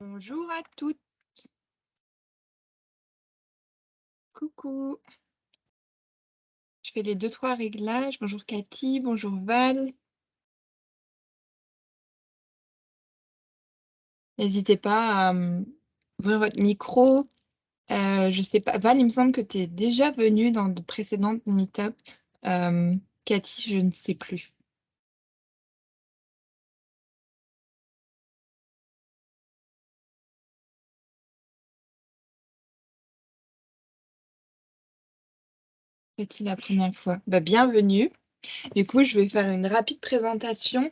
Bonjour à toutes. Coucou. Je fais les deux-trois réglages. Bonjour Cathy, bonjour Val. N'hésitez pas à ouvrir votre micro. Je sais pas, Val, il me semble que tu es déjà venue dans de précédentes meet-up. Cathy, je ne sais plus. Cathy, la première fois. Bah, bienvenue. Du coup, je vais faire une rapide présentation.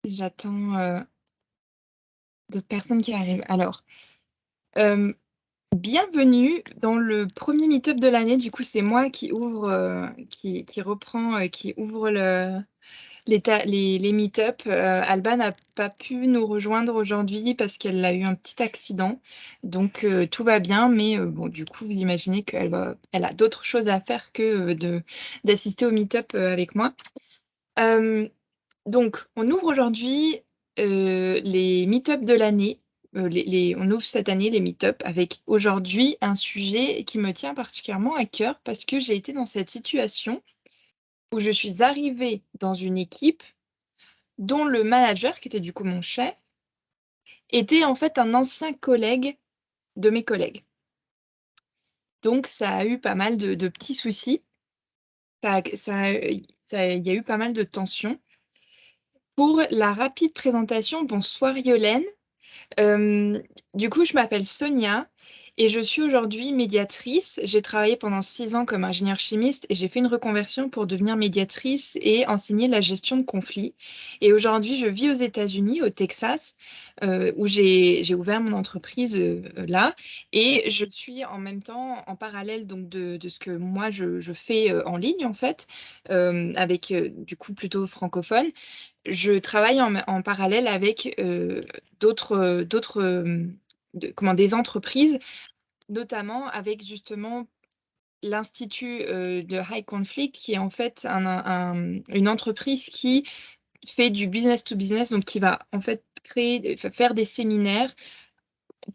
J'attends d'autres personnes qui arrivent. Alors, bienvenue dans le premier meet-up de l'année. Du coup, c'est moi qui ouvre, qui reprend, qui ouvre les meet-up. Alba n'a pas pu nous rejoindre aujourd'hui parce qu'elle a eu un petit accident. Donc, tout va bien, mais bon, du coup, vous imaginez elle a d'autres choses à faire que d'assister au meet-up avec moi. Donc, on ouvre aujourd'hui les meet-up de l'année. On ouvre cette année les meet-up avec aujourd'hui un sujet qui me tient particulièrement à cœur parce que j'ai été dans cette situation où je suis arrivée dans une équipe dont le manager, qui était du coup mon chef, était en fait un ancien collègue de mes collègues. Donc, ça a eu pas mal de petits soucis. Il y a eu pas mal de tensions. Pour la rapide présentation, bonsoir Yolène. Hem, du coup, je m'appelle Sonia et je suis aujourd'hui médiatrice. J'ai travaillé pendant 6 ans comme ingénieure chimiste et j'ai fait une reconversion pour devenir médiatrice et enseigner la gestion de conflits. Et aujourd'hui, je vis aux États-Unis, au Texas, où j'ai ouvert mon entreprise, là, et je suis en même temps, en parallèle donc de ce que moi je fais, en ligne en fait, avec, du coup plutôt francophone. Je travaille en parallèle avec, d'autres, des entreprises, notamment avec justement l'Institut, de High Conflict qui est en fait une entreprise qui fait du business to business, donc qui va en fait faire des séminaires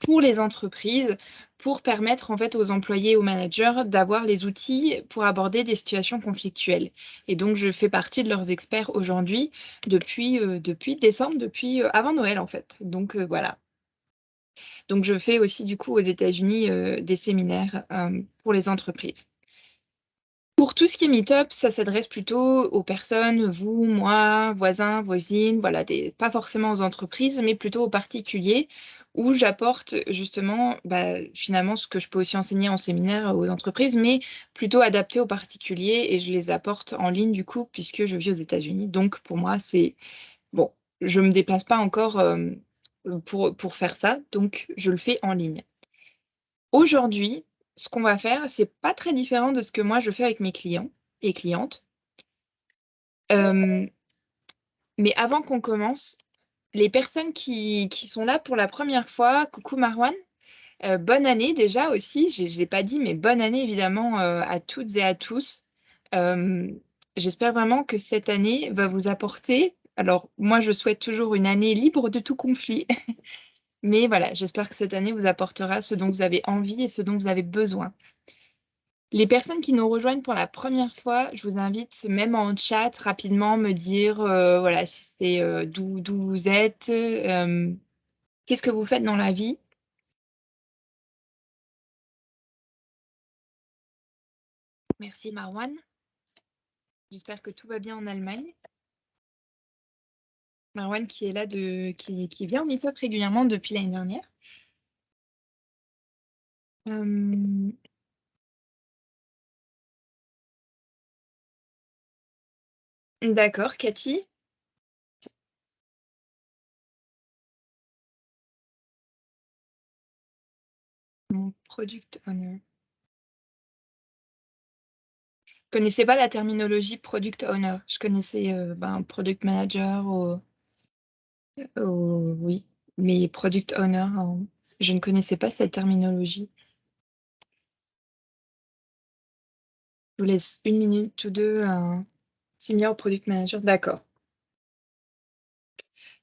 pour les entreprises, pour permettre en fait aux employés et aux managers d'avoir les outils pour aborder des situations conflictuelles. Et donc je fais partie de leurs experts aujourd'hui depuis décembre, depuis, avant Noël en fait. Donc, voilà. Donc je fais aussi du coup aux États-Unis, des séminaires, pour les entreprises. Pour tout ce qui est meet-up, ça s'adresse plutôt aux personnes, vous, moi, voisins, voisines, voilà, pas forcément aux entreprises, mais plutôt aux particuliers, où j'apporte justement, bah, finalement, ce que je peux aussi enseigner en séminaire aux entreprises, mais plutôt adapté aux particuliers et je les apporte en ligne du coup, puisque je vis aux États-Unis. Donc pour moi, c'est bon, je me déplace pas encore, pour faire ça, donc je le fais en ligne. Aujourd'hui, ce qu'on va faire, c'est pas très différent de ce que moi je fais avec mes clients et clientes. Hem, mais avant qu'on commence, les personnes qui sont là pour la première fois, coucou Marwan, bonne année déjà aussi, je l'ai pas dit, mais bonne année évidemment, à toutes et à tous. Hem, J'espère vraiment que cette année va vous apporter, alors moi je souhaite toujours une année libre de tout conflit, mais voilà, j'espère que cette année vous apportera ce dont vous avez envie et ce dont vous avez besoin. Les personnes qui nous rejoignent pour la première fois, je vous invite, même en chat, rapidement me dire, voilà, si c'est, d'où vous êtes, qu'est-ce que vous faites dans la vie? Merci Marwan. J'espère que tout va bien en Allemagne. Marwan qui est là qui vient en meet-up régulièrement depuis l'année dernière. Hem, d'accord, Cathy? Mon product owner. Je connaissais pas la terminologie product owner. Je connaissais, ben, product manager oui, mais product owner, je ne connaissais pas cette terminologie. Je vous laisse 1 minute ou 2, senior product manager, d'accord.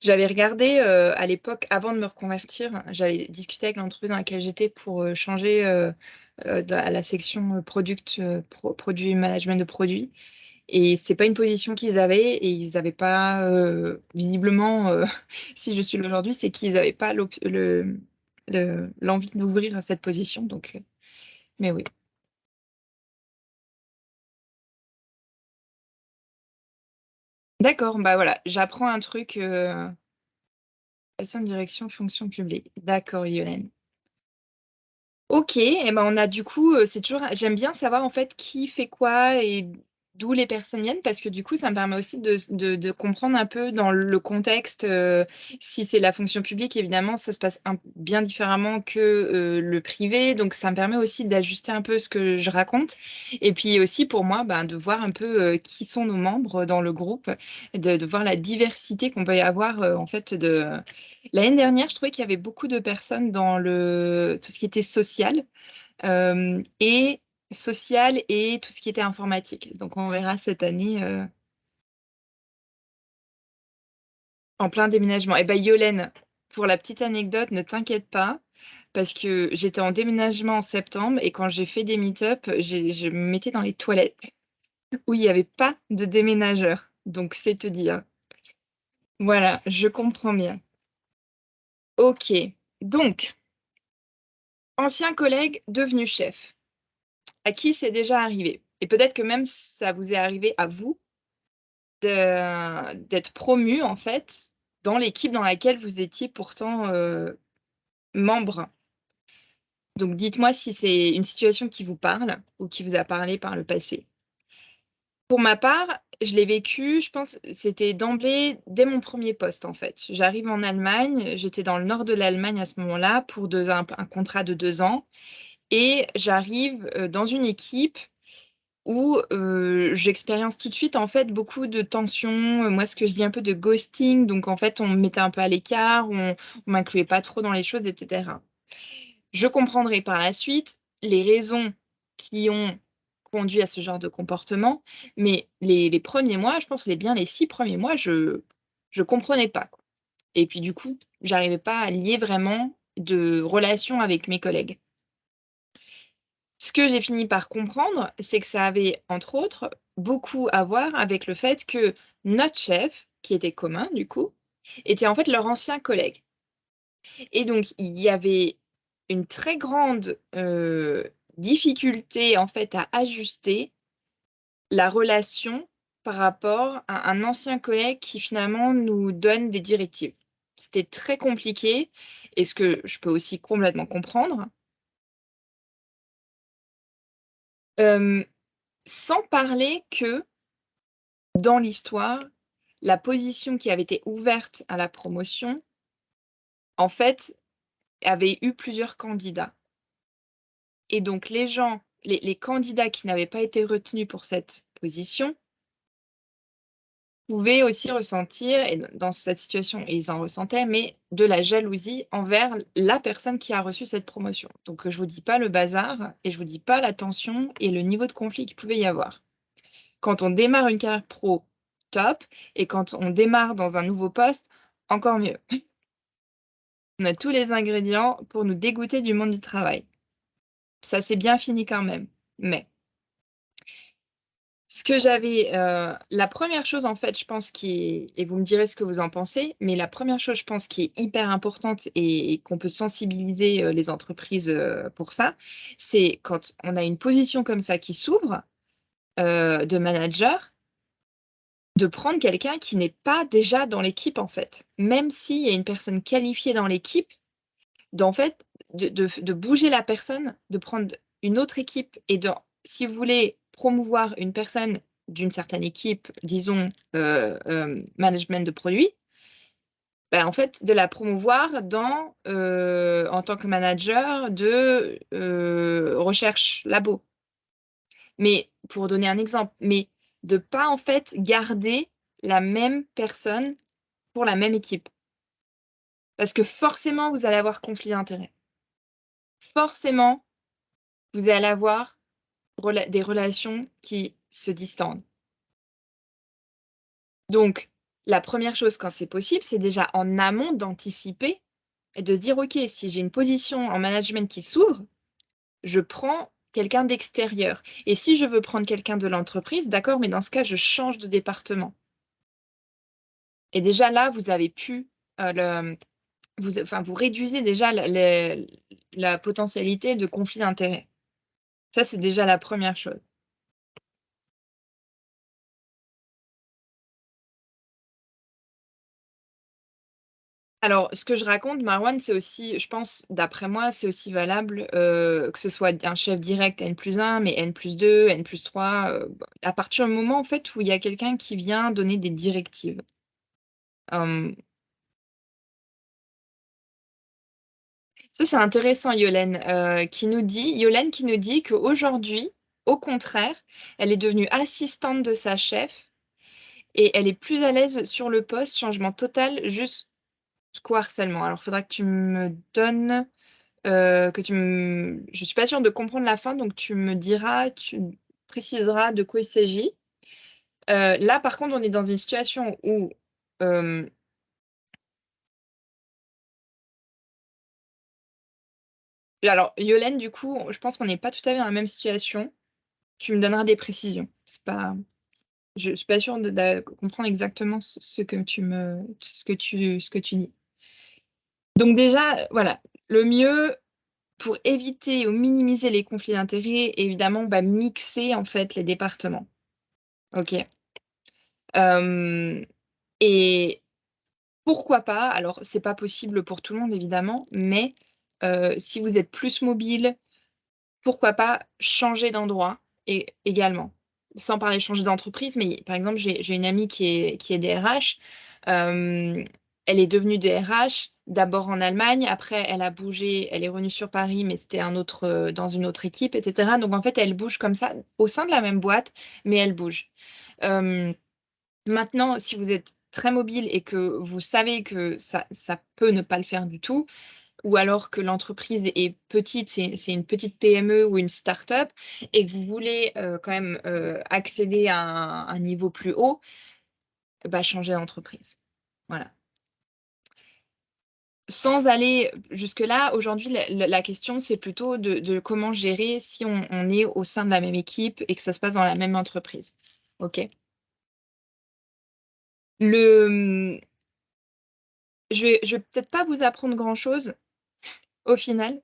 J'avais regardé, à l'époque, avant de me reconvertir, j'avais discuté avec l'entreprise dans laquelle j'étais pour, changer, à la section, product, produit management de produits et c'est pas une position qu'ils avaient et ils avaient pas, visiblement, si je suis là aujourd'hui, c'est qu'ils avaient pas l'envie d'ouvrir cette position donc mais oui. D'accord, bah, voilà, j'apprends un truc, bassin de direction fonction publique. D'accord, Yolène. OK et ben, on a du coup, c'est toujours j'aime bien savoir en fait qui fait quoi et d'où les personnes viennent parce que du coup, ça me permet aussi de comprendre un peu dans le contexte, si c'est la fonction publique évidemment ça se passe bien différemment que, le privé donc ça me permet aussi d'ajuster un peu ce que je raconte et puis aussi pour moi, ben, de voir un peu, qui sont nos membres dans le groupe, de voir la diversité qu'on peut y avoir, en fait l'année dernière, je trouvais qu'il y avait beaucoup de personnes dans tout ce qui était social, et tout ce qui était informatique. Donc on verra cette année, en plein déménagement. Et bah, Yolène, pour la petite anecdote, ne t'inquiète pas, parce que j'étais en déménagement en septembre et quand j'ai fait des meet-up, je me mettais dans les toilettes où il y avait pas de déménageurs. Donc c'est te dire. Voilà, je comprends bien. OK, donc ancien collègue devenu chef. À qui c'est déjà arrivé et peut-être que même ça vous est arrivé à vous d'être promu, en fait, dans l'équipe dans laquelle vous étiez pourtant, membre. Donc dites-moi si c'est une situation qui vous parle ou qui vous a parlé par le passé. Pour ma part, je l'ai vécu, je pense, c'était d'emblée dès mon premier poste, en fait. J'arrive en Allemagne, j'étais dans le nord de l'Allemagne à ce moment-là pour un contrat de 2 ans et j'arrive, dans une équipe où, j'expérience tout de suite, en fait, beaucoup de tensions, moi, ce que je dis un peu de ghosting, donc en fait, on me mettait un peu à l'écart, on m'incluait pas trop dans les choses et cetera. Je comprendrai par la suite les raisons qui ont conduit à ce genre de comportement, mais les 1ers mois, je pense les 6 premiers mois, je comprenais pas, quoi et puis du coup, j'arrivais pas à lier vraiment de relation avec mes collègues. Ce que j'ai fini par comprendre, c'est que ça avait, entre autres, beaucoup à voir avec le fait que notre chef, qui était commun du coup, était en fait leur ancien collègue et donc il y avait une très grande, difficulté en fait à ajuster la relation par rapport à un ancien collègue qui finalement nous donne des directives. C'était très compliqué et ce que je peux aussi complètement comprendre. Hem, Sans parler que dans l'histoire, la position qui avait été ouverte à la promotion, en fait, avait eu plusieurs candidats et donc les candidats qui n'avaient pas été retenus pour cette position pouvaient aussi ressentir et dans cette situation, ils en ressentaient, mais de la jalousie envers la personne qui a reçu cette promotion. Donc, je vous dis pas le bazar et je vous dis pas la tension et le niveau de conflit qu'il pouvait y avoir. Quand on démarre une carrière pro, top et quand on démarre dans un nouveau poste, encore mieux. On a tous les ingrédients pour nous dégoûter du monde du travail. Ça s'est bien fini quand même, mais ce que j'avais, la première chose en fait, je pense qui est et vous me direz ce que vous en pensez, mais la première chose, je pense, qui est hyper importante et qu'on peut sensibiliser, les entreprises, pour ça, c'est quand on a une position comme ça qui s'ouvre, de manager, de prendre quelqu'un qui n'est pas déjà dans l'équipe, en fait. Même s'il y a une personne qualifiée dans l'équipe, d'en fait, de bouger la personne, de prendre une autre équipe et si vous voulez promouvoir une personne d'une certaine équipe, disons, management de produits, bah, en fait, de la promouvoir en tant que manager de, recherche labo. Mais pour donner un exemple, mais de pas, en fait, garder la même personne pour la même équipe. Parce que forcément, vous allez avoir conflit d'intérêts. Forcément, vous allez avoir des relations qui se distendent. Donc La première chose quand c'est possible, c'est déjà en amont d'anticiper et de se dire: «OK, si j'ai une position en management qui s'ouvre, je prends quelqu'un d'extérieur et si je veux prendre quelqu'un de l'entreprise, d'accord, mais dans ce cas, je change de département» et déjà là, vous avez pu, le vous réduisez déjà la potentialité de conflit d'intérêts. Ça, c'est déjà la première chose. Alors, ce que je raconte, Marwan, c'est aussi je pense, d'après moi, c'est aussi valable, que ce soit un chef direct N+1, mais N+2, N+3, à partir du moment, en fait, où il y a quelqu'un qui vient donner des directives. Hem, Ça, c'est intéressant, Yolène qui nous dit qu'aujourd'hui, au contraire, elle est devenue assistante de sa chef et elle est plus à l'aise sur le poste, changement total jusqu'au harcèlement. Alors, il faudra que tu me donnes que tu m je suis pas sûre de comprendre la fin, donc tu me préciseras de quoi il s'agit. Là, par contre, on est dans une situation où, hem alors Yolène, du coup, je pense qu'on n'est pas tout à fait dans la même situation. Tu me donneras des précisions. C'est pas je suis pas sûre de comprendre exactement ce que tu dis. Donc déjà, voilà, le mieux pour éviter ou minimiser les conflits d'intérêts, évidemment, bah, mixer, en fait, les départements. OK? Hem Et pourquoi pas, alors c'est pas possible pour tout le monde évidemment, mais si vous êtes plus mobile, pourquoi pas changer d'endroit et également? Sans parler changer d'entreprise, mais par exemple, j'ai une amie qui est DRH, hem, elle est devenue DRH d'abord en Allemagne, après elle a bougé, elle est revenue sur Paris, mais c'était dans une autre équipe et cetera. Donc en fait, elle bouge comme ça au sein de la même boîte, mais elle bouge. Hem Maintenant, si vous êtes très mobile et que vous savez que ça peut ne pas le faire du tout, ou alors que l'entreprise est petite, c'est une petite PME ou une start-up et que vous voulez, quand même, accéder à un niveau plus haut, bah, changez d'entreprise. Voilà. Sans aller jusque-là, aujourd'hui, la question, c'est plutôt de comment gérer si on est au sein de la même équipe et que ça se passe dans la même entreprise. OK? Le, je vais peut-être pas vous apprendre grand-chose au final.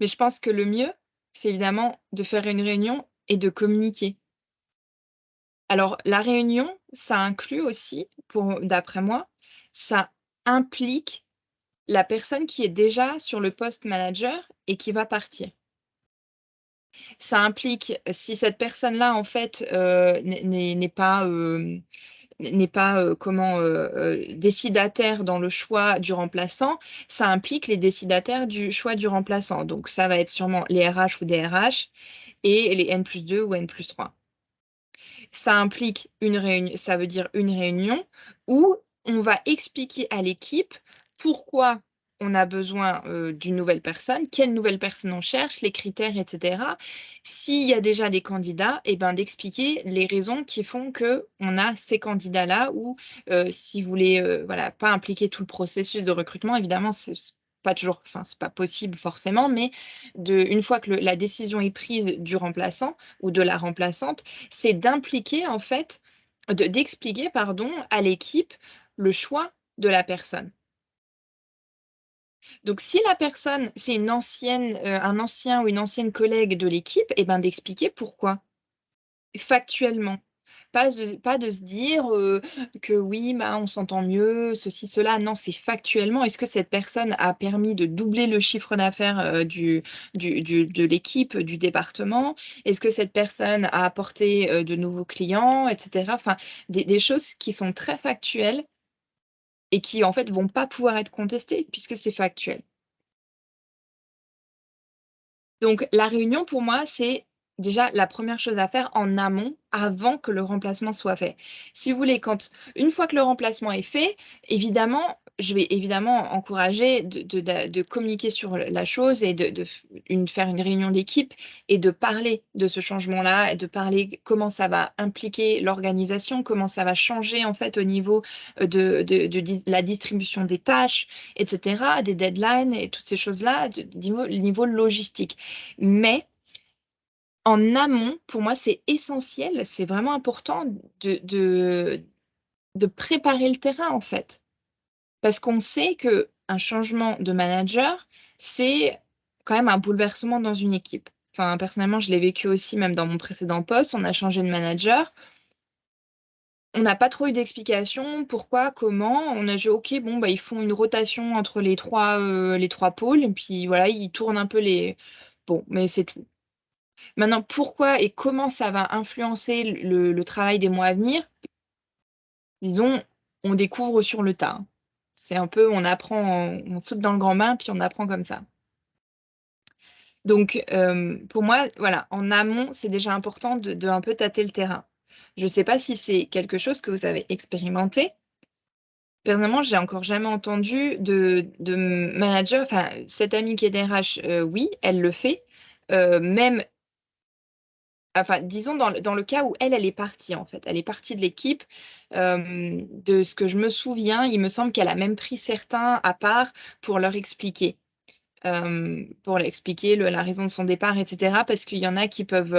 Mais je pense que le mieux, c'est évidemment de faire une réunion et de communiquer. Alors la réunion, ça inclut aussi, d'après moi, ça implique la personne qui est déjà sur le poste manager et qui va partir. Ça implique, si cette personne-là, en fait, n'est pas, décidataire dans le choix du remplaçant, ça implique les décidataires du choix du remplaçant. Donc ça va être sûrement les RH ou DRH et les N+2 ou N+3. Ça implique ça veut dire une réunion où on va expliquer à l'équipe pourquoi on a besoin, d'une nouvelle personne, quelle nouvelle personne on cherche, les critères et cetera. S'il y a déjà des candidats et ben, d'expliquer les raisons qui font qu'on a ces candidats-là ou, si vous voulez, voilà, pas impliquer tout le processus de recrutement, évidemment, c'est pas toujours enfin, c'est pas possible forcément, mais une fois que la décision est prise du remplaçant ou de la remplaçante, c'est d'impliquer en fait d'expliquer pardon, à l'équipe le choix de la personne. Donc si la personne, c'est un ancien ou une ancienne collègue de l'équipe et ben, d'expliquer pourquoi. Factuellement. Pas de se dire, que oui, bah, on s'entend mieux, ceci, cela. Non, c'est factuellement, est-ce que cette personne a permis de doubler le chiffre d'affaires, de l'équipe, du département? Est-ce que cette personne a apporté, de nouveaux clients et cetera? Enfin, des choses qui sont très factuelles et qui, en fait, vont pas pouvoir être contestées puisque c'est factuel. Donc la réunion pour moi, c'est déjà la première chose à faire en amont, avant que le remplacement soit fait. Si vous voulez, une fois que le remplacement est fait, évidemment, je vais évidemment encourager de communiquer sur la chose et faire une réunion d'équipe et de parler de ce changement-là et de parler comment ça va impliquer l'organisation, comment ça va changer en fait au niveau, la distribution des tâches et cetera, des deadlines et toutes ces choses-là, niveau logistique. Mais en amont, pour moi, c'est essentiel, c'est vraiment important de de de préparer le terrain, en fait. Parce qu'on sait qu'un changement de manager, c'est quand même un bouleversement dans une équipe. Enfin, personnellement, je l'ai vécu aussi même dans mon précédent poste, on a changé de manager. On n'a pas trop eu d'explication, pourquoi, comment. On a dit: «OK, bon, bah, ils font une rotation entre les 3 pôles et puis voilà, ils tournent un peu les» bon, mais c'est tout. Maintenant, pourquoi et comment ça va influencer le travail des mois à venir? Disons, on découvre sur le tas, hein. C'est un peu on apprend on saute dans le grand bain, puis on apprend comme ça. Donc, pour moi, voilà, en amont, c'est déjà important de un peu tâter le terrain. Je ne sais pas si c'est quelque chose que vous avez expérimenté? Personnellement, j'ai encore jamais entendu de manager enfin, cette amie qui est DRH, oui, elle le fait, même enfin, disons dans le cas où elle est partie, en fait. Elle est partie de l'équipe. De ce que je me souviens, il me semble qu'elle a même pris certains à part pour leur expliquer. Pour leur expliquer la raison de son départ et cetera, parce qu'il y en a qui peuvent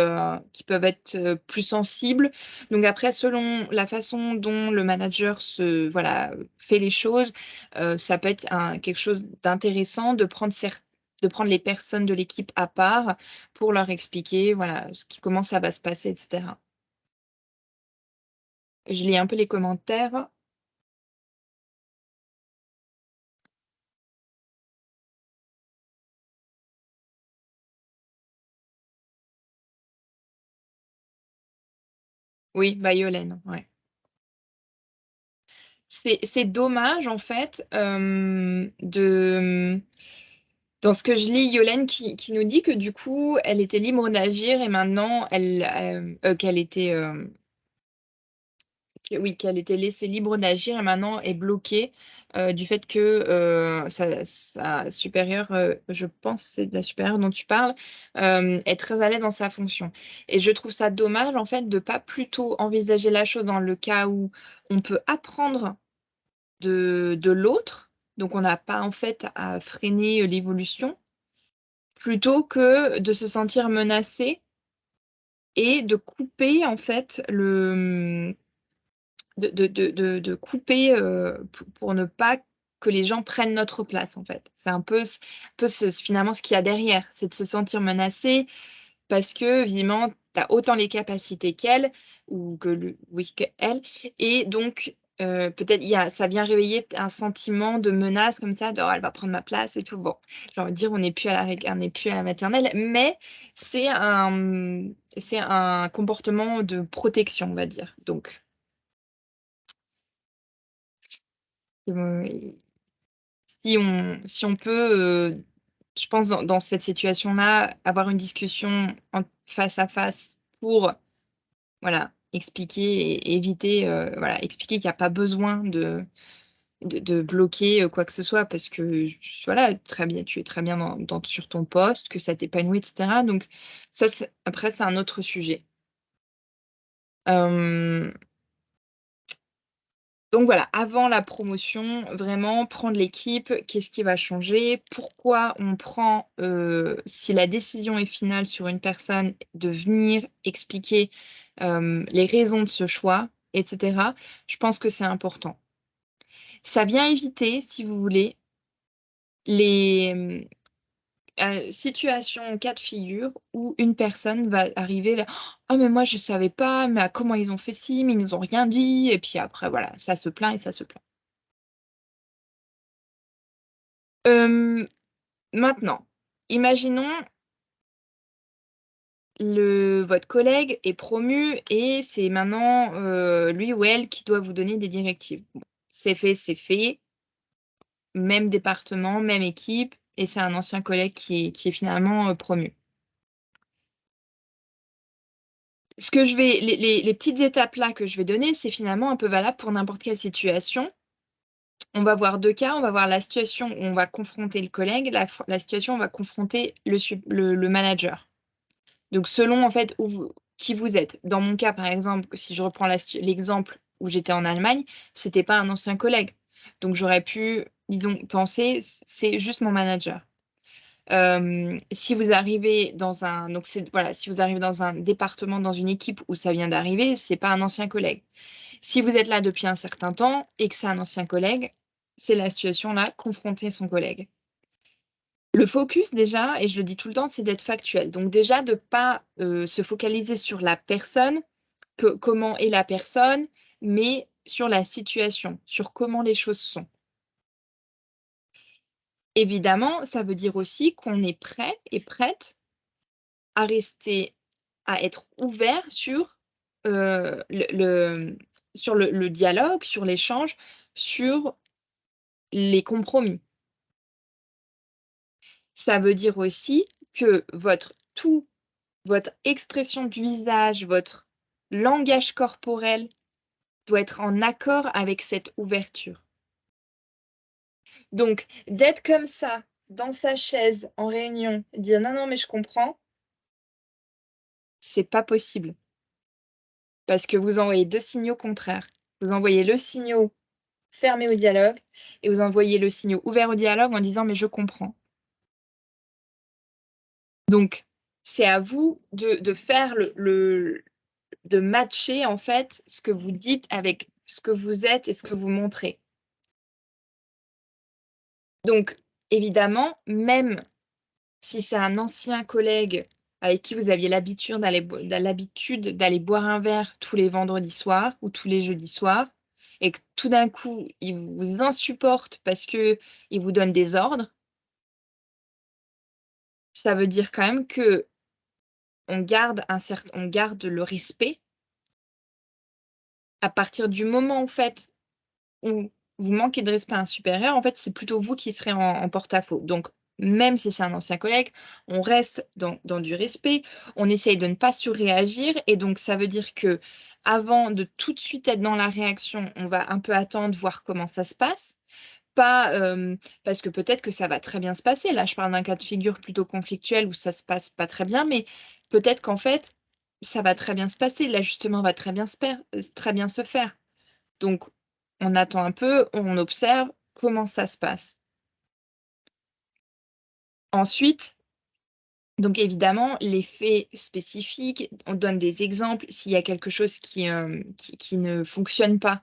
être, plus sensibles. Donc après, selon la façon dont le manager voilà, fait les choses, ça peut être quelque chose d'intéressant de prendre les personnes de l'équipe à part pour leur expliquer, voilà, comment ça va se passer et cetera. Je lis un peu les commentaires. Oui, bah, Yolène, ouais. C'est dommage en fait, dans ce que je lis, Yolène qui nous dit que du coup, elle était libre d'agir et maintenant qu'elle était, qu'elle était laissée libre d'agir et maintenant est bloquée, du fait que, sa supérieure, je pense c'est de la supérieure dont tu parles, est très à l'aise dans sa fonction et je trouve ça dommage en fait de pas plutôt envisager la chose dans le cas où on peut apprendre de l'autre, donc on n'a pas en fait à freiner, l'évolution, plutôt que de se sentir menacé et de couper en fait de couper, pour ne pas que les gens prennent notre place en fait. C'est un peu finalement ce qu'il y a derrière, c'est de se sentir menacé parce que visiblement tu as autant les capacités qu'elle ou que le oui qu'elle et donc peut-être il y a ça vient réveiller un sentiment de menace comme ça, de: «Oh elle va prendre ma place et tout». Bon, j'ai envie de dire on n'est plus à la maternelle, mais c'est un comportement de protection, on va dire, donc heu, si on peut, je pense dans cette situation-là, avoir une discussion en face à face pour voilà, expliquer et éviter, voilà, expliquer qu'il y a pas besoin de bloquer, quoi que ce soit parce que voilà, très bien tu es très bien sur ton poste, que ça t'épanouit et cetera donc ça c'est après c'est un autre sujet. Hem, donc voilà, avant la promotion, vraiment prendre l'équipe, qu'est-ce qui va changer? Pourquoi on prend, si la décision est finale sur une personne, de venir expliquer, les raisons de ce choix et cetera. Je pense que c'est important. Ça vient éviter, si vous voulez, les, situations, cas de figure où une personne va arriver là: «Ah mais moi je savais pas, mais comment ils ont fait ci, mais ils nous ont rien dit» et puis après voilà, ça se plaint et ça se plaint. Hem, Maintenant, imaginons votre collègue est promu et c'est maintenant, lui ou elle qui doit vous donner des directives. Bon, c'est fait, même département, même équipe et c'est un ancien collègue qui est finalement, promu. Ce que je vais les petites étapes là que je vais donner, c'est finalement un peu valable pour n'importe quelle situation. On va voir 2 cas, on va voir la situation où on va confronter le collègue, la situation où on va confronter le manager. Donc selon en fait où vous qui vous êtes. Dans mon cas, par exemple, si je reprends l'exemple où j'étais en Allemagne, c'était pas un ancien collègue. Donc j'aurais pu, disons, penser: «C'est juste mon manager». Si vous arrivez dans un donc c'est voilà, si vous arrivez dans un département, dans une équipe où ça vient d'arriver, c'est pas un ancien collègue. Si vous êtes là depuis un certain temps et que c'est un ancien collègue, c'est la situation là, confronter son collègue. Le focus déjà, et je le dis tout le temps, c'est d'être factuel. Donc déjà de pas, se focaliser sur la personne, comment est la personne, mais sur la situation, sur comment les choses sont. Évidemment, ça veut dire aussi qu'on est prêt et prête à rester à être ouvert sur, le dialogue, sur l'échange, sur les compromis. Ça veut dire aussi que votre expression du visage, votre langage corporel doit être en accord avec cette ouverture. Donc d'être comme ça, dans sa chaise, en réunion, dire: «Non, non, mais je comprends», c'est pas possible parce que vous envoyez 2 signaux contraires. Vous envoyez le signal fermé au dialogue et vous envoyez le signal ouvert au dialogue en disant: «Mais je comprends». Donc c'est à vous de faire de matcher en fait ce que vous dites avec ce que vous êtes et ce que vous montrez. Donc évidemment, même si c'est un ancien collègue avec qui vous aviez l'habitude d'aller boire un verre tous les vendredis soirs ou tous les jeudis soirs et que tout d'un coup, il vous insupporte parce qu'il vous donne des ordres, ça veut dire quand même qu'on on garde le respect à partir du moment, en fait, où vous manquez de respect à un supérieur, en fait, c'est plutôt vous qui serez en porte-à-faux. Donc, même si c'est un ancien collègue, on reste dans du respect, on essaye de ne pas surréagir et donc ça veut dire que avant de tout de suite être dans la réaction, on va un peu attendre, voir comment ça se passe. Pas, parce que peut-être que ça va très bien se passer. Là, je parle d'un cas de figure plutôt conflictuel où ça se passe pas très bien, mais peut-être qu'en fait, ça va très bien se passer. L'ajustement va très bien se faire. Donc, on attend un peu, on observe comment ça se passe. Ensuite, donc évidemment, les faits spécifiques, on donne des exemples. S'il y a quelque chose qui ne fonctionne pas,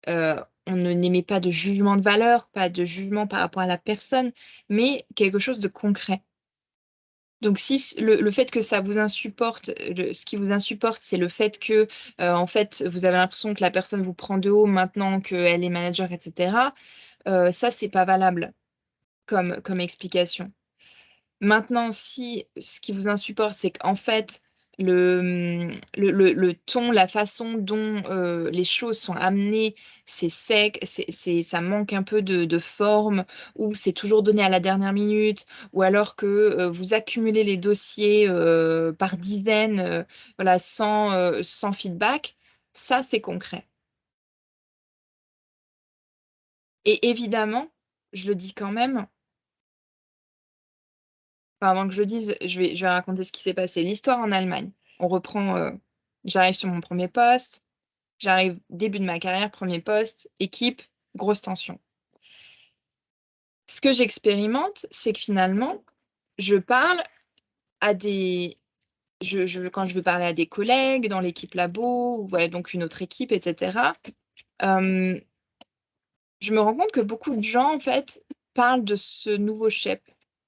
heu, on ne n'émet pas de jugement de valeur, pas de jugement par rapport à la personne, mais quelque chose de concret. Donc si le fait que ça vous insupporte, ce qui vous insupporte, c'est le fait que, en fait, vous avez l'impression que la personne vous prend de haut maintenant qu'elle est manager et cetera, ça, c'est pas valable comme explication. Maintenant, si ce qui vous insupporte, c'est qu'en fait, le ton, la façon dont, les choses sont amenées, c'est sec, ça manque un peu de forme ou c'est toujours donné à la dernière minute ou alors que, vous accumulez les dossiers, par dizaines, voilà, sans feedback, ça, c'est concret et évidemment, je le dis quand même. Enfin, avant que je le dise, je vais raconter ce qui s'est passé. L'histoire en Allemagne. On reprend, j'arrive sur mon premier poste, j'arrive début de ma carrière, premier poste, équipe, grosse tension. Ce que j'expérimente, c'est que finalement, je parle à des quand je veux parler à des collègues dans l'équipe labo ou ouais, donc une autre équipe et cetera, hem, je me rends compte que beaucoup de gens, en fait, parlent de ce nouveau chef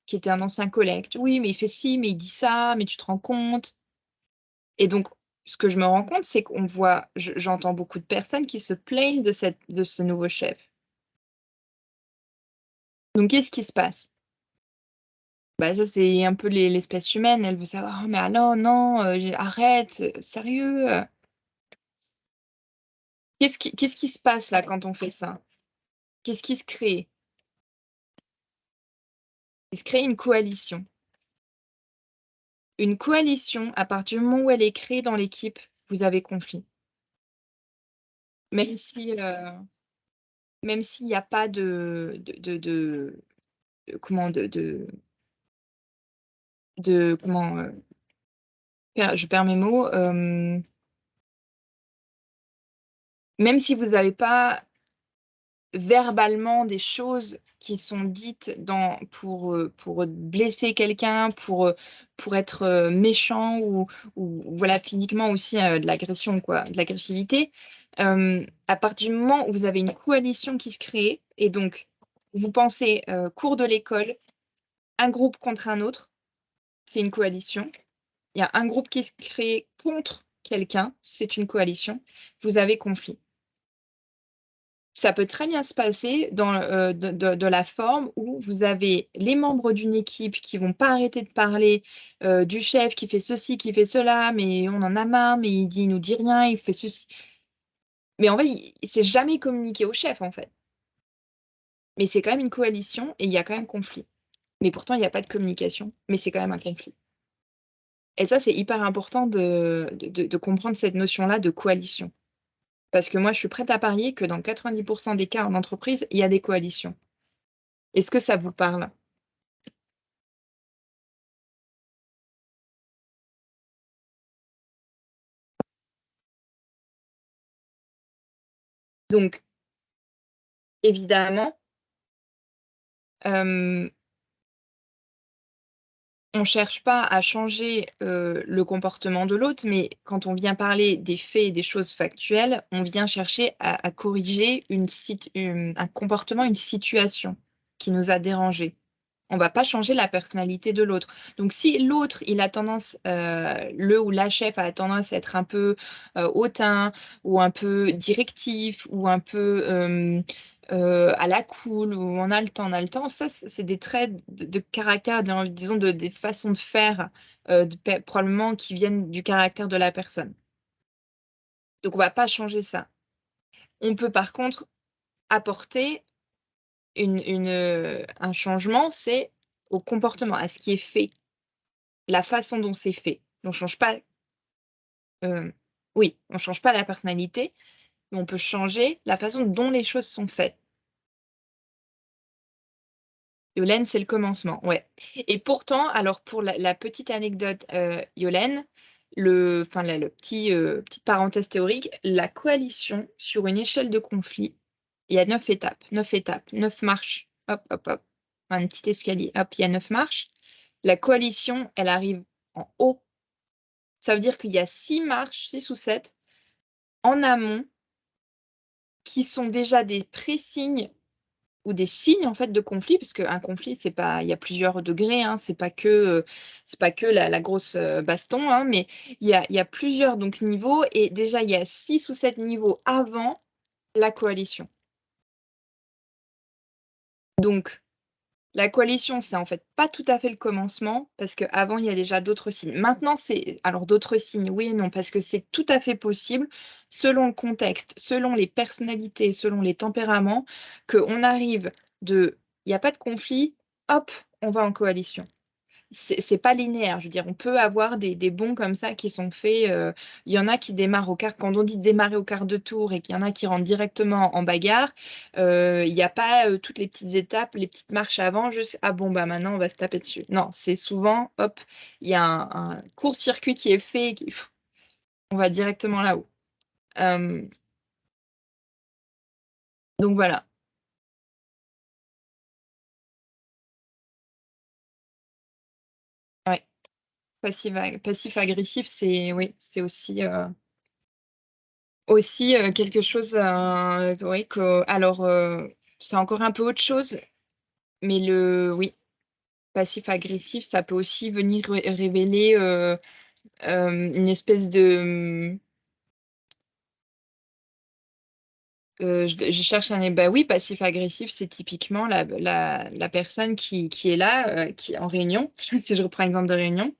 qui était un ancien collègue. «Oui, mais il fait ci, mais il dit ça, mais tu te rends compte?» Et donc, ce que je me rends compte, c'est qu'on voit j'entends beaucoup de personnes qui se plaignent de ce nouveau chef. Donc qu'est-ce qui se passe? Bah, ça, c'est un peu l'espèce humaine, elle veut savoir: «Oh mais alors non, j'ai arrête, sérieux?» Qu'est-ce qui se passe là quand on fait ça? Qu'est-ce qui se crée? Il se crée une coalition. Une coalition, à partir du moment où elle est créée dans l'équipe, vous avez conflit. Même si, même s'il y a pas de comment de comment, je perds mes mots, même si vous avez pas verbalement des choses qui sont dites pour blesser quelqu'un, pour être, méchant ou voilà, physiquement aussi, de l'agression quoi, de l'agressivité. À partir du moment où vous avez une coalition qui se crée et donc vous pensez, cours de l'école, un groupe contre un autre, c'est une coalition. Il y a un groupe qui se crée contre quelqu'un, c'est une coalition. Vous avez conflit. Ça peut très bien se passer dans, de la forme où vous avez les membres d'une équipe qui vont pas arrêter de parler, du chef qui fait ceci, qui fait cela, mais on en a marre, mais il nous dit rien, il fait ceci. Mais en fait, c'est jamais communiqué au chef, en fait. Mais c'est quand même une coalition et il y a quand même conflit. Mais pourtant, il y a pas de communication, mais c'est quand même un conflit. Et ça, c'est hyper important de comprendre cette notion-là de coalition. Parce que moi, je suis prête à parier que dans 90 des cas en entreprise, il y a des coalitions. Est-ce que ça vous parle? Donc évidemment, hem, on cherche pas à changer, le comportement de l'autre, mais quand on vient parler des faits et des choses factuelles, on vient chercher à corriger un comportement, une situation qui nous a dérangés. On va pas changer la personnalité de l'autre. Donc si l'autre, il a tendance, le ou la chef a tendance à être un peu, hautain ou un peu directif ou un peu, à la cool ou on a le temps, ça c'est des traits de caractère, disons de des façons de faire, de pe probablement qui viennent du caractère de la personne. Donc on va pas changer ça. On peut par contre apporter un changement, c'est au comportement, à ce qui est fait. La façon dont c'est fait. On change pas, oui, on change pas la personnalité, mais on peut changer la façon dont les choses sont faites. Yolène, c'est le commencement, ouais. Et pourtant, alors pour la petite anecdote, Yolène, le petit, petite parenthèse théorique, la coalition sur une échelle de conflit, il y a 9 étapes, 9 marches, hop, hop, hop, un petit escalier, hop, il y a 9 marches. La coalition, elle arrive en haut. Ça veut dire qu'il y a 6 marches, 6 ou 7 en amont qui sont déjà des présignes ou des signes, en fait, de conflit, parce qu'un conflit, c'est pas il y a plusieurs degrés, hein, c'est pas que la grosse, baston, hein, mais il y a plusieurs donc niveaux et déjà il y a 6 ou 7 niveaux avant la coalition. Donc la coalition, c'est en fait pas tout à fait le commencement, parce qu'avant, il y a déjà d'autres signes. Maintenant, c'est alors d'autres signes, oui et non, parce que c'est tout à fait possible, selon le contexte, selon les personnalités, selon les tempéraments, qu'on arrive de il y a pas de conflit, hop, on va en coalition. C'est pas linéaire, je veux dire, on peut avoir des bonds comme ça qui sont faits, il y en a qui démarrent au quart quand on dit démarrer au quart de tour et qu'il y en a qui rentrent directement en bagarre, il y a pas, toutes les petites étapes, les petites marches avant juste: «Ah bon, bah, maintenant on va se taper dessus». Non, c'est souvent, hop, il y a un court-circuit qui est fait et qui on va directement là-haut. Hem, donc voilà, ouais, passif-agressif, c'est oui, c'est aussi, quelque chose, oui que alors, c'est encore un peu autre chose, mais oui, passif-agressif, ça peut aussi venir révéler, une espèce de, je cherche bah, oui, passif-agressif, c'est typiquement la personne qui est là, qui en réunion, si je reprends l'exemple de réunion,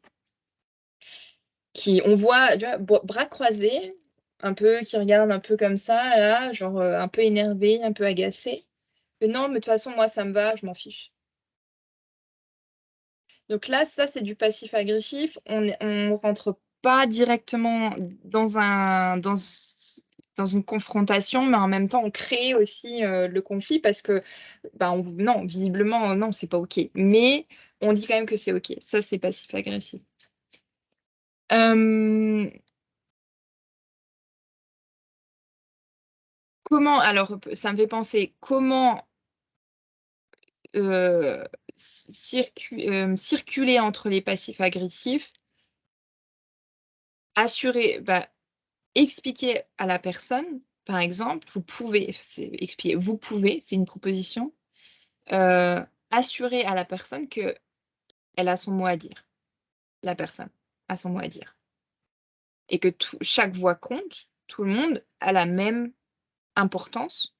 qui on voit, tu vois, bras croisés, un peu qui regarde un peu comme ça là, genre, un peu énervé, un peu agacé. «Non, mais de toute façon, moi, ça me va, je m'en fiche». Donc là, ça, c'est du passif agressif. On rentre pas directement dans un dans dans une confrontation, mais en même temps, on crée aussi, le conflit parce que, bah, on non, visiblement, non, c'est pas OK. Mais on dit quand même que c'est OK. Ça, c'est passif-agressif. Hem, comment alors, ça me fait penser, comment, heu, circuler entre les passifs agressifs, assurer, bah, expliquer à la personne, par exemple, vous pouvez, c'est expliquer, vous pouvez, c'est une proposition, assurer à la personne qu'elle a son mot à dire. La personne a son mot à dire et que chaque voix compte, tout le monde a la même importance.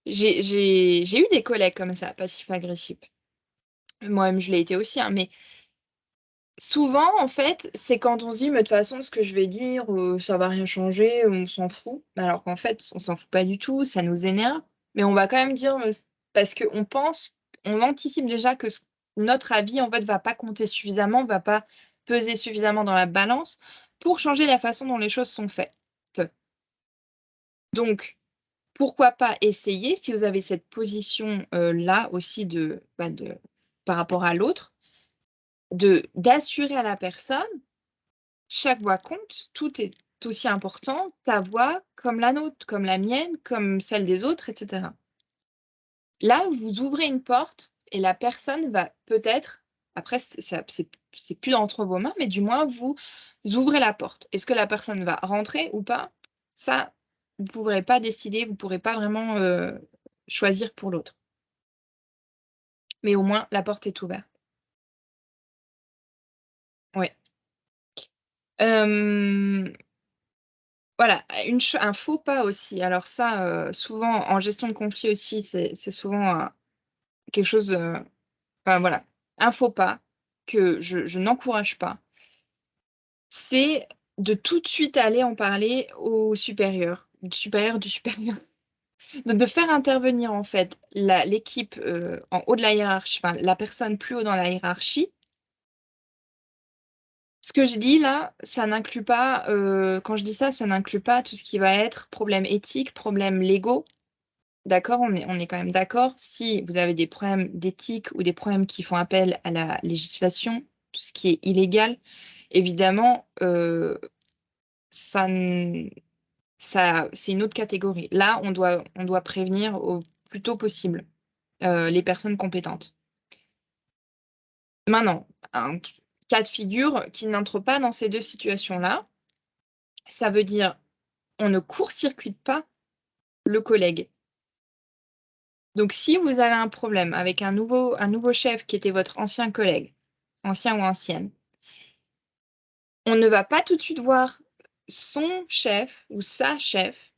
J'ai eu des collègues comme ça, passifs-agressifs. Moi-même, je l'ai été aussi, hein, mais souvent, en fait, c'est quand on se dit: «Mais de toute façon, ce que je vais dire, ça va rien changer, on s'en fout». Mais alors qu'en fait, on s'en fout pas du tout, ça nous énerve, mais on va quand même dire, parce qu'on pense, on anticipe déjà que notre avis, en fait, va pas compter suffisamment, va pas peser suffisamment dans la balance pour changer la façon dont les choses sont faites. Donc pourquoi pas essayer, si vous avez cette position, là aussi de par rapport à l'autre, d'assurer à la personne: «Chaque voix compte, tout est aussi important, ta voix comme la nôtre, comme la mienne, comme celle des autres et cetera». Là, vous ouvrez une porte et la personne va peut-être, après c'est plus entre vos mains, mais du moins vous ouvrez la porte. Est-ce que la personne va rentrer ou pas? Ça, vous ne pourrez pas décider, vous ne pourrez pas vraiment, choisir pour l'autre. Mais au moins la porte est ouverte. Ouais. Hem, voilà, un faux pas aussi. Alors ça, souvent en gestion de conflit aussi, c'est souvent, quelque chose, enfin voilà, un faux pas que je n'encourage pas, c'est de tout de suite aller en parler au supérieur, du supérieur du supérieur. Donc de faire intervenir en fait l'équipe, en haut de la hiérarchie, enfin la personne plus haut dans la hiérarchie. Ce que je dis là, ça n'inclut pas, quand je dis ça, ça n'inclut pas tout ce qui va être problèmes éthiques, problèmes légaux, d'accord? On est quand même d'accord. Si vous avez des problèmes d'éthique ou des problèmes qui font appel à la législation, tout ce qui est illégal, évidemment, ça n ça c'est une autre catégorie. Là, on doit prévenir au plus tôt possible, les personnes compétentes. Maintenant, un cas de figure qui n'entre pas dans ces 2 situations-là, ça veut dire, on ne court-circuite pas le collègue. Donc si vous avez un problème avec un nouveau chef qui était votre ancien collègue, ancien ou ancienne, on ne va pas tout de suite voir son chef ou sa chef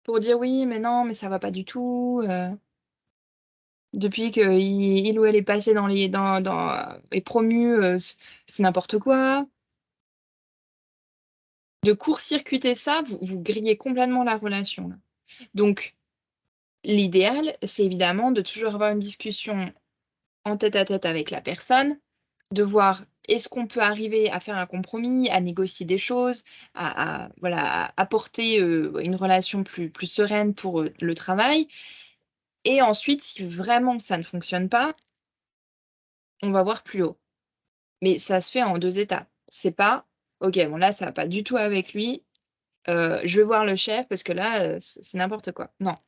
pour dire: «Oui, mais non, mais ça va pas du tout, depuis qu'il il ou elle est passé est promu, c'est n'importe quoi». De court-circuiter ça, vous grillez complètement la relation là. Donc l'idéal, c'est évidemment de toujours avoir une discussion en tête-à-tête avec la personne, de voir est-ce qu'on peut arriver à faire un compromis, à négocier des choses, voilà, à apporter, une relation plus sereine pour, le travail, et ensuite si vraiment ça ne fonctionne pas, on va voir plus haut. Mais ça se fait en 2 étapes. C'est pas: «OK, bon là ça va pas du tout avec lui, je vais voir le chef parce que là, c'est n'importe quoi». Non,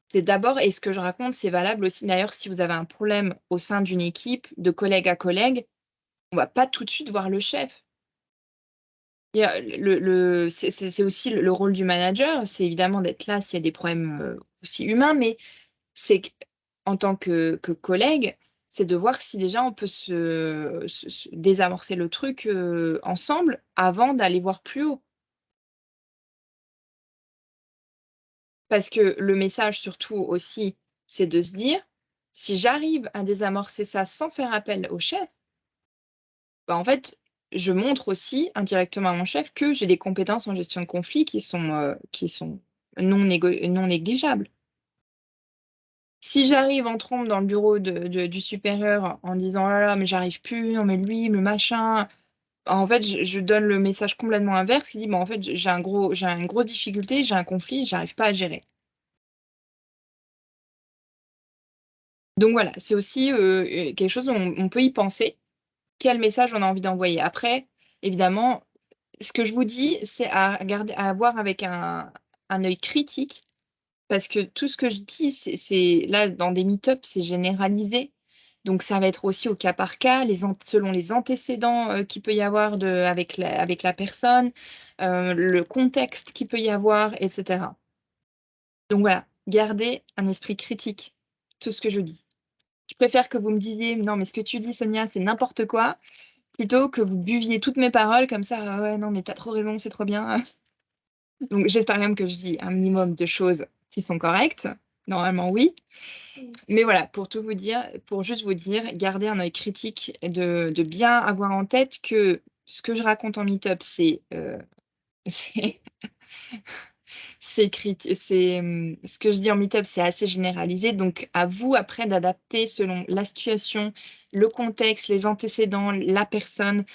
c'est d'abord, et ce que je raconte, c'est valable aussi d'ailleurs si vous avez un problème au sein d'une équipe, de collègue à collègue, on va pas tout de suite voir le chef. C'est aussi le rôle du manager, c'est évidemment d'être là s'il y a des problèmes, aussi humains, mais c'est qu'en tant que collègue, c'est de voir si déjà on peut se désamorcer le truc, ensemble avant d'aller voir plus haut. Parce que le message surtout aussi, c'est de se dire: «Si j'arrive à désamorcer ça sans faire appel au chef, bah, en fait, je montre aussi indirectement à mon chef que j'ai des compétences en gestion de conflit qui sont non négligeables». Si j'arrive en trombe dans le bureau du supérieur en disant: «Oh là là, mais j'arrive plus, non mais lui, le machin», En fait, je donne le message complètement inverse qui dit: «Bah, en fait, j'ai une grosse difficulté, j'ai un conflit, j'arrive pas à gérer». Donc voilà, c'est aussi, quelque chose dont on peut y penser. Quel message on a envie d'envoyer? Après, évidemment, ce que je vous dis, c'est à voir avec un œil critique, parce que tout ce que je dis, c'est là, dans des meet-up, c'est généralisé. Donc ça va être aussi au cas par cas, selon les antécédents, qu'il peut y avoir avec la personne, le contexte qu'il peut y avoir et cetera. Donc voilà, gardez un esprit critique, tout ce que je dis. Je préfère que vous me disiez: «Non, mais ce que tu dis, Sonia, c'est n'importe quoi», plutôt que vous buviez toutes mes paroles comme ça: «Ah ouais, non, mais tu as trop raison, c'est trop bien». Donc j'espère quand même que je dis un minimum de choses qui sont correctes. Normalement, oui. Mais voilà, pour tout vous dire, pour juste vous dire, gardez un œil critique et de bien avoir en tête que ce que je raconte en meet-up, c'est, c'est ce que je dis en meet-up, c'est assez généralisé, donc à vous après d'adapter selon la situation, le contexte, les antécédents, la personne.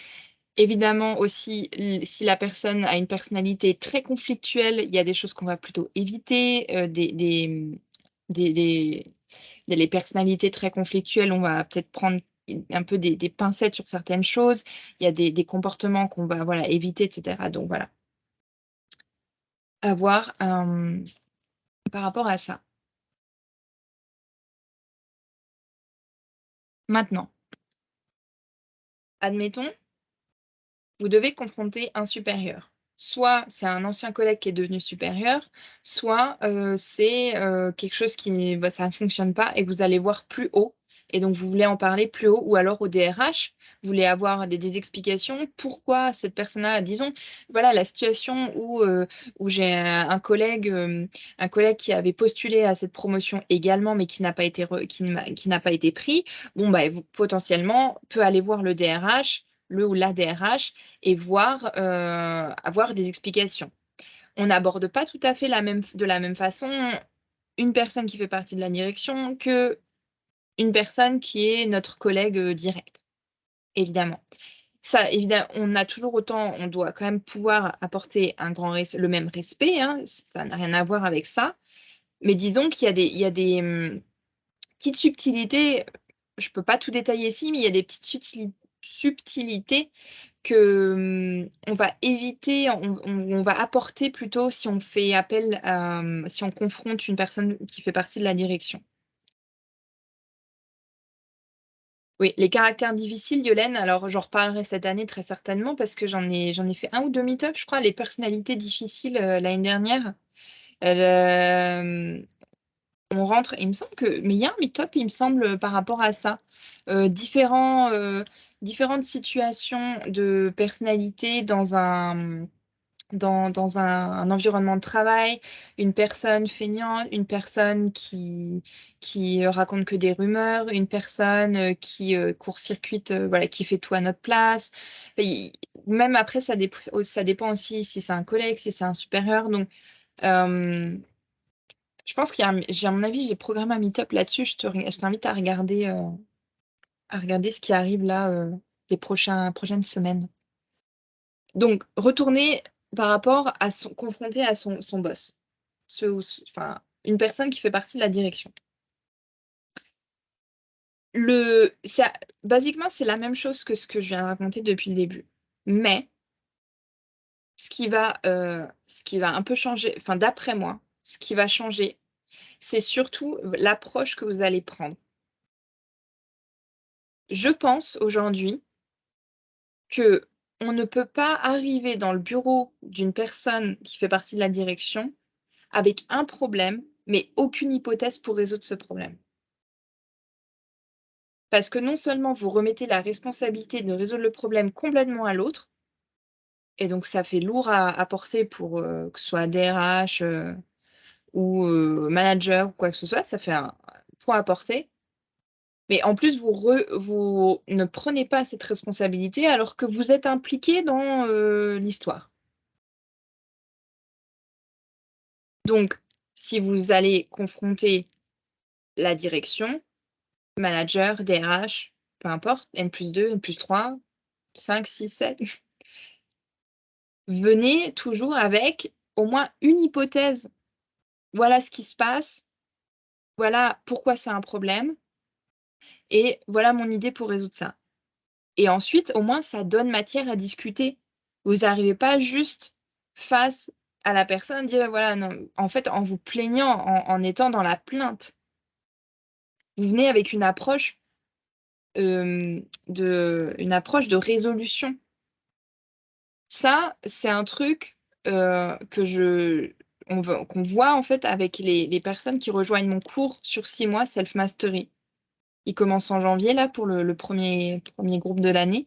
Évidemment aussi, si la personne a une personnalité très conflictuelle, il y a des choses qu'on va plutôt éviter, des les personnalités très conflictuelles, on va peut-être prendre un peu des pincettes sur certaines choses. Il y a des comportements qu'on va, voilà, éviter et cetera. Donc voilà, à voir, par rapport à ça. Maintenant, admettons, vous devez confronter un supérieur. Soit c'est un ancien collègue qui est devenu supérieur, soit, c'est, quelque chose qui bah, ça ne fonctionne pas et vous allez voir plus haut et donc vous voulez en parler plus haut ou alors au DRH. Vous voulez avoir des explications. Pourquoi cette personne-là disons, voilà la situation où j'ai un collègue qui avait postulé à cette promotion également, mais qui n'a pas été pris. Bon, bah, vous potentiellement peut aller voir le DRH, le ou la DRH et voir, avoir des explications. On n'aborde pas tout à fait de la même façon une personne qui fait partie de la direction qu'une personne qui est notre collègue, direct, évidemment. Ça on a toujours autant on doit quand même pouvoir apporter un grand le même respect, hein, ça n'a rien à voir avec ça. Mais disons qu'il y a des, petites subtilités, je peux pas tout détailler ici, mais il y a des petites subtilités que, on va éviter, on va apporter plutôt si on fait appel à, si on confronte une personne qui fait partie de la direction. Oui, les caractères difficiles, Yolène, alors j'en reparlerai cette année très certainement parce que j'en ai fait un ou 2 meet-up, je crois, les personnalités difficiles, l'année dernière. Hem, on rentre il me semble que mais il y a un meet-up, il me semble, par rapport à ça. Différentes situations de personnalité dans un environnement de travail, une personne feignante, une personne qui raconte que des rumeurs, une personne, qui, court-circuite, voilà, qui fait tout à notre place. Et même après ça dépend aussi si c'est un collègue, si c'est un supérieur donc hem, je pense qu'il y a un j'ai à mon avis, j'ai programmé un meet-up là-dessus. Je t'invite à regarder ce qui arrive là, les prochaines semaines. Donc retourner par rapport à confronter à son boss. Enfin, une personne qui fait partie de la direction. Ça basiquement, c'est la même chose que ce que je viens de raconter depuis le début. Mais ce qui va un peu changer, enfin d'après moi, ce qui va changer, c'est surtout l'approche que vous allez prendre. Je pense aujourd'hui que on ne peut pas arriver dans le bureau d'une personne qui fait partie de la direction avec un problème, mais aucune hypothèse pour résoudre ce problème. Parce que non seulement vous remettez la responsabilité de résoudre le problème complètement à l'autre et donc ça fait lourd à porter pour, que ce soit DRH, ou manager ou quoi que ce soit, ça fait un poids à porter. Mais en plus vous ne prenez pas cette responsabilité alors que vous êtes impliqué dans, l'histoire. Donc si vous allez confronter la direction, manager, DRH, peu importe, N+2, N+3. 5, 6, 7, venez toujours avec au moins une hypothèse. Voilà ce qui se passe, voilà pourquoi c'est un problème et voilà mon idée pour résoudre ça. Et ensuite, au moins, ça donne matière à discuter. Vous arrivez pas juste face à la personne, dire: «Voilà, non», en fait, en vous plaignant, en étant dans la plainte. Vous venez avec une approche de résolution. Ça, c'est un truc, que je qu'on voit, en fait, avec les personnes qui rejoignent mon cours sur 6 mois Self Mastery. Il commence en janvier, là, pour le premier groupe de l'année.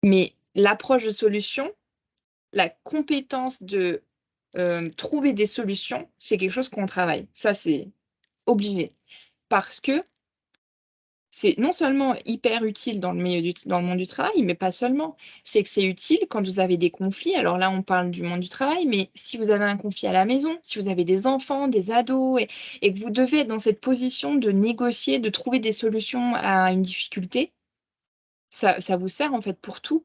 Mais l'approche de solution, la compétence de, trouver des solutions, c'est quelque chose qu'on travaille. Ça, c'est obligé. Parce que c'est non seulement hyper utile dans le monde du travail, mais pas seulement. C'est que c'est utile quand vous avez des conflits. Alors là, on parle du monde du travail, mais si vous avez un conflit à la maison, si vous avez des enfants, des ados et que vous devez être dans cette position de négocier, de trouver des solutions à une difficulté, ça vous sert en fait pour tout.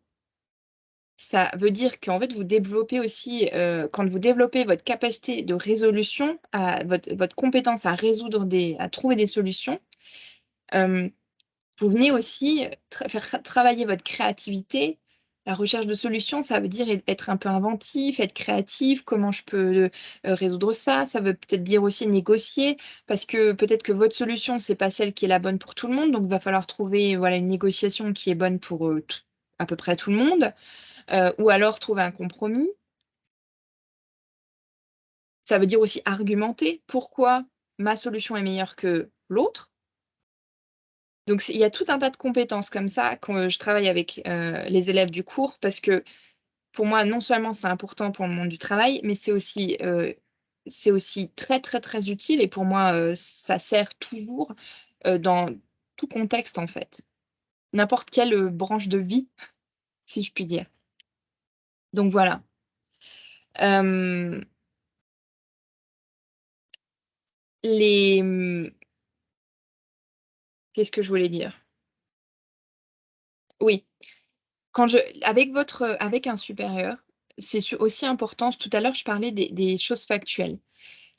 Ça veut dire qu'en fait, vous développez aussi, quand vous développez votre capacité de résolution, à votre compétence à à trouver des solutions, hem, vous venez aussi, faire travailler votre créativité. La recherche de solutions, ça veut dire être un peu inventif, être créatif. Comment je peux, résoudre ça? Ça veut peut-être dire aussi négocier, parce que peut-être que votre solution, c'est pas celle qui est la bonne pour tout le monde, donc il va falloir trouver, voilà, une négociation qui est bonne pour, à peu près tout le monde. Ou alors trouver un compromis. Ça veut dire aussi argumenter pourquoi ma solution est meilleure que l'autre. Donc il y a tout un tas de compétences comme ça que je travaille avec, les élèves du cours parce que pour moi, non seulement c'est important pour le monde du travail, mais c'est aussi très, très, très utile et pour moi, ça sert toujours, dans tout contexte en fait. N'importe quelle, branche de vie, si je puis dire. Donc voilà. Hem, les, qu'est-ce que je voulais dire? Oui. Quand je avec avec un supérieur, c'est aussi important. Tout à l'heure, je parlais des choses factuelles.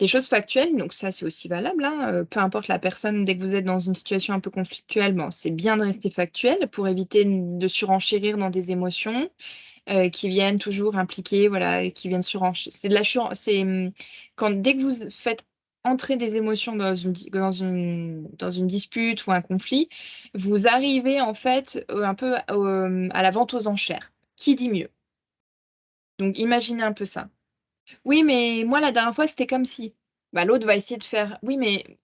Des choses factuelles, donc ça, c'est aussi valable, hein, peu importe la personne, dès que vous êtes dans une situation un peu conflictuelle, bon, c'est bien de rester factuel pour éviter de surenchérir dans des émotions, qui viennent toujours impliquer, voilà, qui viennent c'est de la quand dès que vous faites entrer des émotions dans une dispute ou un conflit, vous arrivez en fait, un peu, à la vente aux enchères. Qui dit mieux? Donc imaginez un peu ça. «Oui, mais moi la dernière fois c'était comme si». Bah, l'autre va essayer de faire: «Oui, mais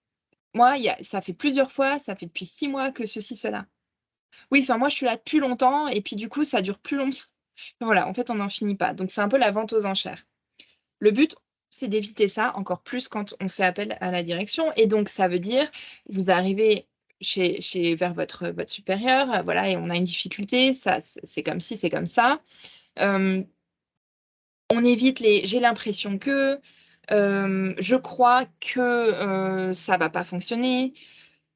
moi ça fait plusieurs fois, ça fait depuis 6 mois que ceci, cela». «Oui, enfin moi je suis là depuis longtemps et puis du coup ça dure plus longtemps». Voilà, en fait on n'en finit pas. Donc c'est un peu la vente aux enchères. Le but, c'est d'éviter ça, encore plus quand on fait appel à la direction et donc ça veut dire, vous arrivez vers votre supérieur, voilà et on a une difficulté, ça c'est comme ci, c'est comme ça. Hem, on évite les «j'ai l'impression que», «je crois que, ça va pas fonctionner».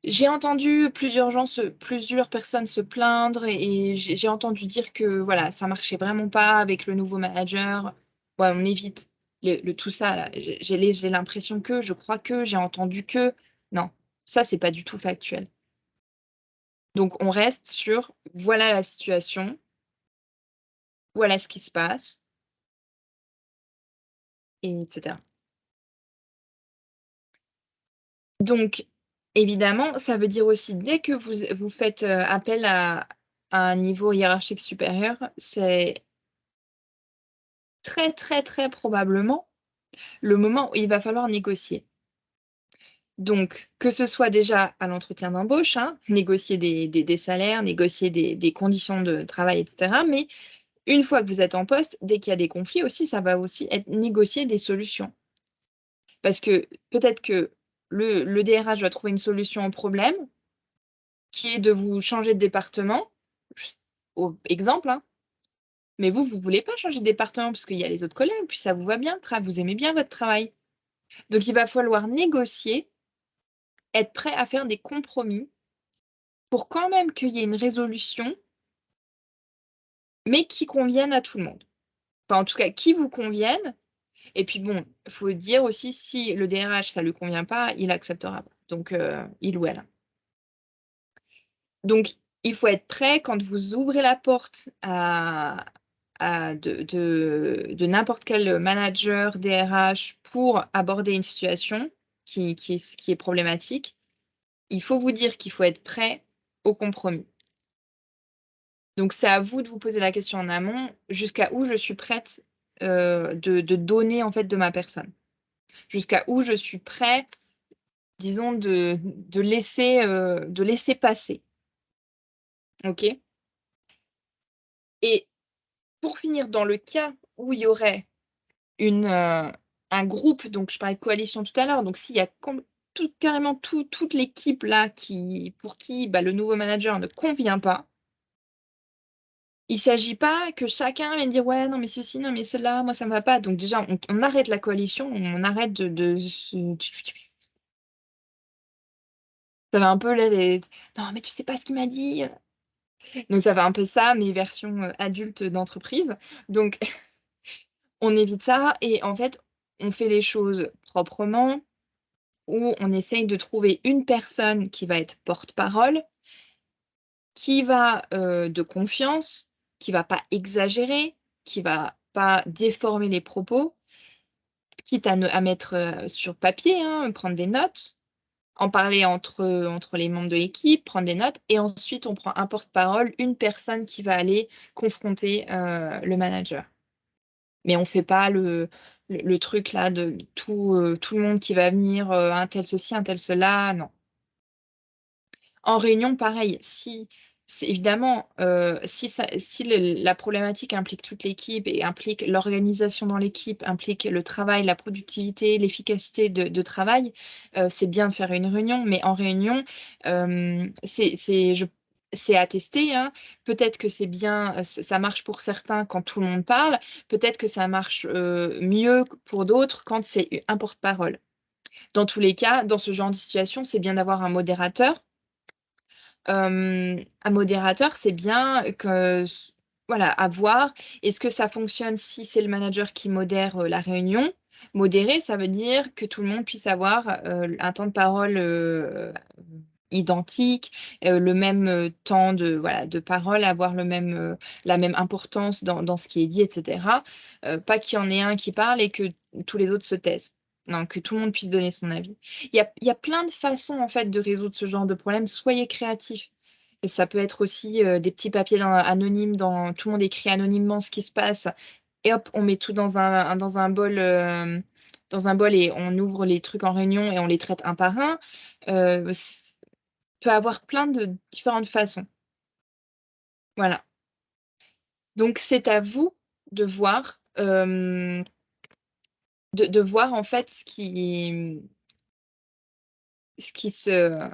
J'ai entendu plusieurs personnes se plaindre et j'ai entendu dire que, voilà, ça marchait vraiment pas avec le nouveau manager. Ouais, on évite tout ça là. J'ai l'impression que, je crois que, j'ai entendu que. Non, ça, c'est pas du tout factuel. Donc on reste sur: «Voilà la situation, voilà ce qui se passe» et cetera. Donc évidemment, ça veut dire aussi dès que vous faites, appel à un niveau hiérarchique supérieur, c'est très, très, très probablement le moment où il va falloir négocier. Donc, que ce soit déjà à l'entretien d'embauche, hein, négocier des salaires, négocier des conditions de travail et cetera, mais une fois que vous êtes en poste, dès qu'il y a des conflits aussi, ça va aussi être négocier des solutions. Parce que peut-être que le DRH doit trouver une solution au problème, qui est de vous changer de département, au exemple, hein, mais vous voulez pas changer de département parce qu'il y a les autres collègues, puis ça vous va bien, vous aimez bien votre travail. Donc il va falloir négocier, être prêt à faire des compromis pour quand même qu'il y ait une résolution mais qui conviennent à tout le monde. Enfin, en tout cas, qui vous conviennent et puis bon, faut dire aussi si le DRH ça lui convient pas, il acceptera pas. Donc il ou elle. Donc il faut être prêt quand vous ouvrez la porte à de n'importe quel manager, DRH pour aborder une situation qui est problématique. Il faut vous dire qu'il faut être prêt au compromis. Donc c'est à vous de vous poser la question en amont: «Jusqu'à où je suis prête, de donner en fait de ma personne? Jusqu'à où je suis prêt, disons de laisser passer?» OK? Et pour finir, dans le cas où il y aurait une, un groupe, donc je parlais de coalition tout à l'heure, donc s'il y a carrément toute l'équipe là pour qui, bah, le nouveau manager ne convient pas, il s'agit pas que chacun vienne dire: «Ouais, non mais ceci, non mais cela, moi ça me va pas». Donc déjà on arrête la coalition, on arrête de se ça va un peu là les: «Non mais tu sais pas ce qu'il m'a dit». Donc ça va un peu ça, mais version, adulte d'entreprise. Donc on évite ça et en fait, on fait les choses proprement, où on essaye de trouver une personne qui va être porte-parole, qui va, de confiance, qui va pas exagérer, qui va pas déformer les propos, quitte à mettre, sur papier, hein, prendre des notes, en parler entre les membres de l'équipe, prendre des notes et ensuite on prend un porte-parole, une personne qui va aller confronter, le manager. Mais on fait pas le truc là de tout le monde qui va venir, un tel ceci, un tel cela, non. En réunion, pareil, si c'est évidemment, si la problématique implique toute l'équipe et implique l'organisation dans l'équipe, implique le travail, la productivité, l'efficacité de travail, c'est bien de faire une réunion. Mais en réunion, c'est à tester, hein. Peut-être que c'est bien, ça marche pour certains quand tout le monde parle. Peut-être que ça marche, mieux pour d'autres quand c'est un porte-parole. Dans tous les cas, dans ce genre de situation, c'est bien d'avoir un modérateur. Un modérateur, c'est bien que voilà, à voir. Est-ce que ça fonctionne si c'est le manager qui modère, la réunion? Modérer, ça veut dire que tout le monde puisse avoir, un temps de parole, identique, le même, temps de parole, avoir la même importance dans ce qui est dit et cetera. Pas qu'il y en ait un qui parle et que tous les autres se taisent. Non, que tout le monde puisse donner son avis. Il y a plein de façons, en fait, de résoudre ce genre de problème. Soyez créatifs et ça peut être aussi, des petits papiers anonymes dans tout le monde écrit anonymement ce qui se passe et hop, on met tout dans un bol et on ouvre les trucs en réunion et on les traite un par un. Peut avoir plein de différentes façons. Voilà. Donc c'est à vous de voir, de voir en fait ce qui se